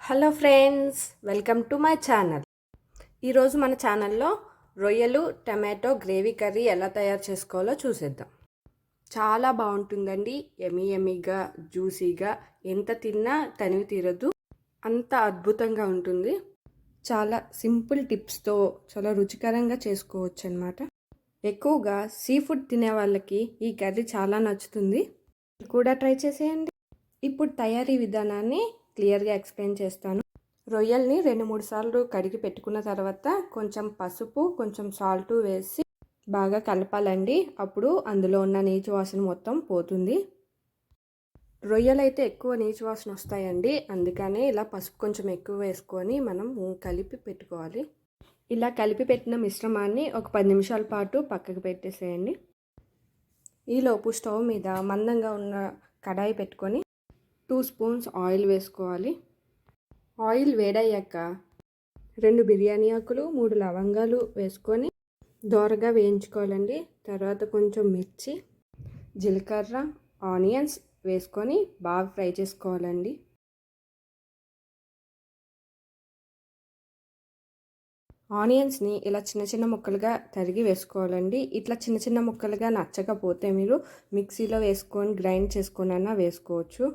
Hello friends, welcome to my channel. ఈరోజు మన ఛానల్లో రొయ్యలు టమాటో గ్రేవీ కర్రీ ఎలా తయారు చేసుకోవాలో చూసేద్దాం. చాలా బాగుంటుందండి. ఎమ్మీగా జ్యూసీగా, ఎంత తిన్నా తనివి తీరదు, అంత అద్భుతంగా ఉంటుంది. చాలా సింపుల్ టిప్స్తో చాలా రుచికరంగా చేసుకోవచ్చు అన్నమాట. ఎక్కువగా సీ ఫుడ్ తినే వాళ్ళకి ఈ కర్రీ చాలా నచ్చుతుంది. కూడా ట్రై చేసేయండి. ఇప్పుడు తయారీ విధానాన్ని క్లియర్గా ఎక్స్ప్లెయిన్ చేస్తాను. రొయ్యల్ని 2-3 సార్లు కడిగి పెట్టుకున్న తర్వాత కొంచెం పసుపు, కొంచెం సాల్ట్ వేసి బాగా కలపాలండి. అప్పుడు అందులో ఉన్న నీచు వాసన మొత్తం పోతుంది. రొయ్యలు అయితే ఎక్కువ నీచు వాసన వస్తాయండి, అందుకనే ఇలా పసుపు కొంచెం ఎక్కువ వేసుకొని మనం కలిపి పెట్టుకోవాలి. ఇలా కలిపి పెట్టిన మిశ్రమాన్ని ఒక 10 నిమిషాల పాటు పక్కకు పెట్టేసేయండి. ఈలోపు స్టవ్ మీద మందంగా ఉన్న కడాయి పెట్టుకొని 2 స్పూన్స్ ఆయిల్ వేసుకోవాలి. ఆయిల్ వేడయ్యాక 2 బిర్యానీ ఆకులు, 3 లవంగాలు వేసుకొని దోరగా వేయించుకోవాలండి. తర్వాత కొంచెం మిర్చి, జీలకర్ర, ఆనియన్స్ వేసుకొని బాగా ఫ్రై చేసుకోవాలండి. ఆనియన్స్ని ఇలా చిన్న చిన్న ముక్కలుగా తరిగి వేసుకోవాలండి. ఇట్లా చిన్న చిన్న ముక్కలుగా నచ్చకపోతే మీరు మిక్సీలో వేసుకొని గ్రైండ్ చేసుకొని వేసుకోవచ్చు.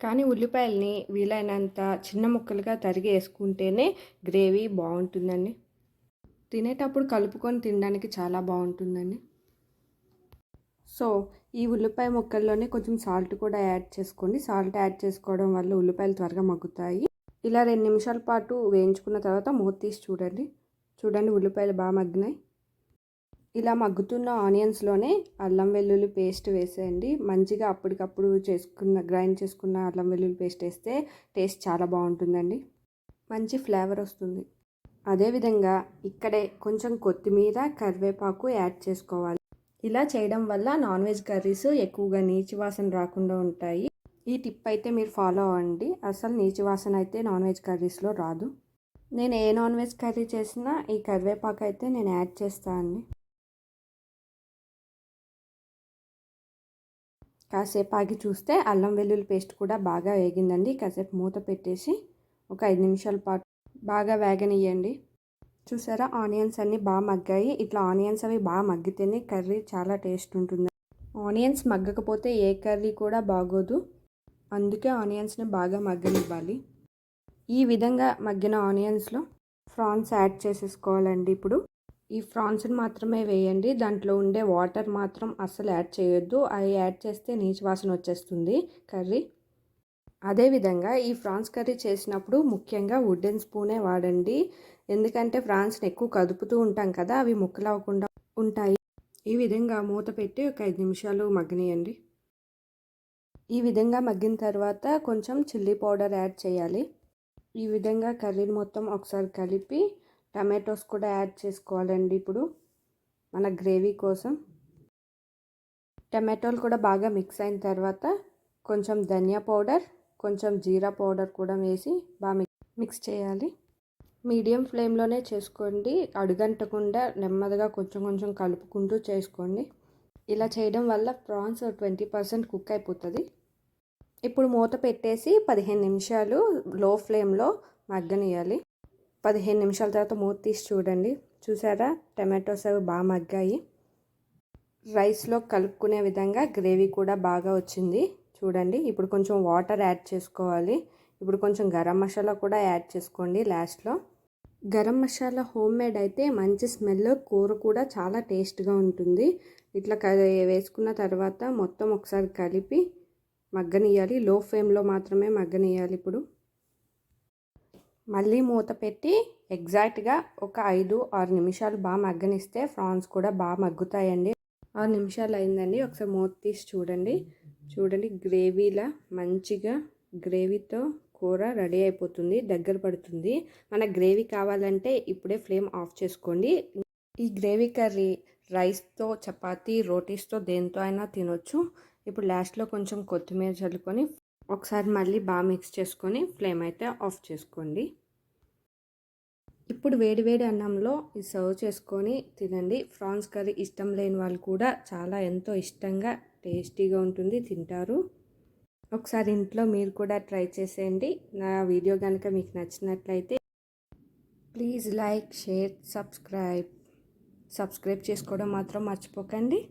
కానీ ఉల్లిపాయల్ని వీలైనంత చిన్న ముక్కలుగా తరిగి వేసుకుంటేనే గ్రేవీ బాగుంటుందండి. తినేటప్పుడు కలుపుకొని తినడానికి చాలా బాగుంటుందండి. సో ఈ ఉల్లిపాయ ముక్కల్లోనే కొంచెం సాల్ట్ కూడా యాడ్ చేసుకోండి. సాల్ట్ యాడ్ చేసుకోవడం వల్ల ఉల్లిపాయలు త్వరగా మగ్గుతాయి. ఇలా 2 నిమిషాల పాటు వేయించుకున్న తర్వాత మూత తీసి చూడండి. ఉల్లిపాయలు బాగా మగ్గినాయి. ఇలా మగ్గుతున్న ఆనియన్స్లోనే అల్లం వెల్లుల్లి పేస్ట్ వేసేయండి. మంచిగా అప్పటికప్పుడు గ్రైండ్ చేసుకున్న అల్లం వెల్లుల్లి పేస్ట్ వేస్తే టేస్ట్ చాలా బాగుంటుందండి, మంచి ఫ్లేవర్ వస్తుంది. అదేవిధంగా ఇక్కడే కొంచెం కొత్తిమీర, కరివేపాకు యాడ్ చేసుకోవాలి. ఇలా చేయడం వల్ల నాన్ వెజ్ కర్రీస్ ఎక్కువగా నీచు వాసన రాకుండా ఉంటాయి. ఈ టిప్ అయితే మీరు ఫాలో అవ్వండి. అసలు నీచు వాసన అయితే నాన్ వెజ్ కర్రీస్లో రాదు. నేను ఏ నాన్ వెజ్ కర్రీ చేసినా ఈ కరివేపాకు అయితే నేను యాడ్ చేస్తానండి. కాసేపు ఆగి చూస్తే అల్లం వెల్లుల్లి పేస్ట్ కూడా బాగా వేగిందండి. కాసేపు మూత పెట్టేసి ఒక 5 నిమిషాల పాటు బాగా వేగనియండి. చూసారా, ఆనియన్స్ అన్నీ బాగా మగ్గాయి. ఇట్లా ఆనియన్స్ అవి బాగా మగ్గితేనే కర్రీ చాలా టేస్ట్ ఉంటుంది. ఆనియన్స్ మగ్గకపోతే ఏ కర్రీ కూడా బాగోదు, అందుకే ఆనియన్స్ని బాగా మగ్గనివ్వాలి. ఈ విధంగా మగ్గిన ఆనియన్స్లో ప్రాన్స్ యాడ్ చేసేసుకోవాలండి. ఇప్పుడు ఈ ప్రాన్స్ని మాత్రమే వేయండి. దాంట్లో ఉండే వాటర్ మాత్రం అస్సలు యాడ్ చేయొద్దు. అవి యాడ్ చేస్తే నీచు వాసన వచ్చేస్తుంది కర్రీ. అదేవిధంగా ఈ ప్రాన్స్ కర్రీ చేసినప్పుడు ముఖ్యంగా వుడెన్ స్పూనే వాడండి. ఎందుకంటే ప్రాన్స్ని ఎక్కువ కదుపుతూ ఉంటాం కదా, అవి ముక్కలు అవ్వకుండా ఉంటాయి. ఈ విధంగా మూత పెట్టి ఒక 5 నిమిషాలు మగ్గనియండి. ఈ విధంగా మగ్గిన తర్వాత కొంచెం చిల్లీ పౌడర్ యాడ్ చేయాలి. ఈ విధంగా కర్రీని మొత్తం ఒకసారి కలిపి టమాటోస్ కూడా యాడ్ చేసుకోవాలండి. ఇప్పుడు మన గ్రేవీ కోసం టమాటోలు కూడా బాగా మిక్స్ అయిన తర్వాత కొంచెం ధనియా పౌడర్, కొంచెం జీరా పౌడర్ కూడా వేసి బాగా మిక్స్ చేయాలి. మీడియం ఫ్లేమ్లోనే చేసుకోండి, అడుగంటకుండా నెమ్మదిగా కొంచెం కొంచెం కలుపుకుంటూ చేసుకోండి. ఇలా చేయడం వల్ల ప్రాన్స్ 20% కుక్ అయిపోతుంది. ఇప్పుడు మూత పెట్టేసి 15 నిమిషాలు లో ఫ్లేమ్లో మగ్గనియాలి. 15 నిమిషాల తర్వాత మూత తీసి చూడండి. చూసారా, టమాటోస్ అవి బాగా మగ్గాయి. రైస్లో కలుపుకునే విధంగా గ్రేవీ కూడా బాగా వచ్చింది చూడండి. ఇప్పుడు కొంచెం వాటర్ యాడ్ చేసుకోవాలి. ఇప్పుడు కొంచెం గరం మసాలా కూడా యాడ్ చేసుకోండి లాస్ట్లో. గరం మసాలా హోమ్ మేడ్ అయితే మంచి స్మెల్, కూర కూడా చాలా టేస్ట్గా ఉంటుంది. ఇట్లా వేసుకున్న తర్వాత మొత్తం ఒకసారి కలిపి మగ్గనియాలి. లో ఫ్లేమ్లో మాత్రమే మగ్గనియాలి. ఇప్పుడు మళ్ళీ మూత పెట్టి ఎగ్జాక్ట్గా ఒక 5-6 నిమిషాలు బాగా మగ్గనిస్తే ప్రాన్స్ కూడా బాగా మగ్గుతాయండి. 6 నిమిషాలు అయిందండి. ఒకసారి మూత తీసి చూడండి గ్రేవీలా మంచిగా గ్రేవీతో కూర రెడీ అయిపోతుంది, దగ్గర పడుతుంది. మన గ్రేవీ కావాలంటే ఇప్పుడే ఫ్లేమ్ ఆఫ్ చేసుకోండి. ఈ గ్రేవీ కర్రీ రైస్తో, చపాతీ, రోటీస్తో దేంతో అయినా తినొచ్చు. ఇప్పుడు లాస్ట్లో కొంచెం కొత్తిమీర చల్లుకొని ఒకసారి మళ్ళీ బాగా మిక్స్ చేసుకొని ఫ్లేమ్ అయితే ఆఫ్ చేసుకోండి. ఇప్పుడు వేడివేడి అన్నంలో ఇది సర్వ్ చేసుకొని తినండి. ప్రాన్స్ కర్రీ ఇష్టం లేని వాళ్ళు కూడా ఎంతో ఇష్టంగా టేస్టీగా ఉంటుంది, తింటారు. ఒకసారి ఇంట్లో మీరు కూడా ట్రై చేసేయండి. నా వీడియో కనుక మీకు నచ్చినట్లయితే ప్లీజ్ లైక్, షేర్, సబ్స్క్రైబ్ చేసుకోవడం మాత్రం మర్చిపోకండి.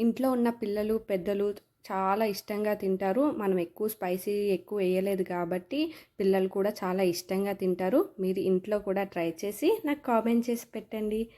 ఇంట్లో ఉన్న పిల్లలు, పెద్దలు చాలా ఇష్టంగా తింటారు. మనం ఎక్కువ స్పైసీ వేయలేదు కాబట్టి పిల్లలు కూడా చాలా ఇష్టంగా తింటారు. మీరు ఇంట్లో కూడా ట్రై చేసి నాకు కామెంట్ చేసి పెట్టండి.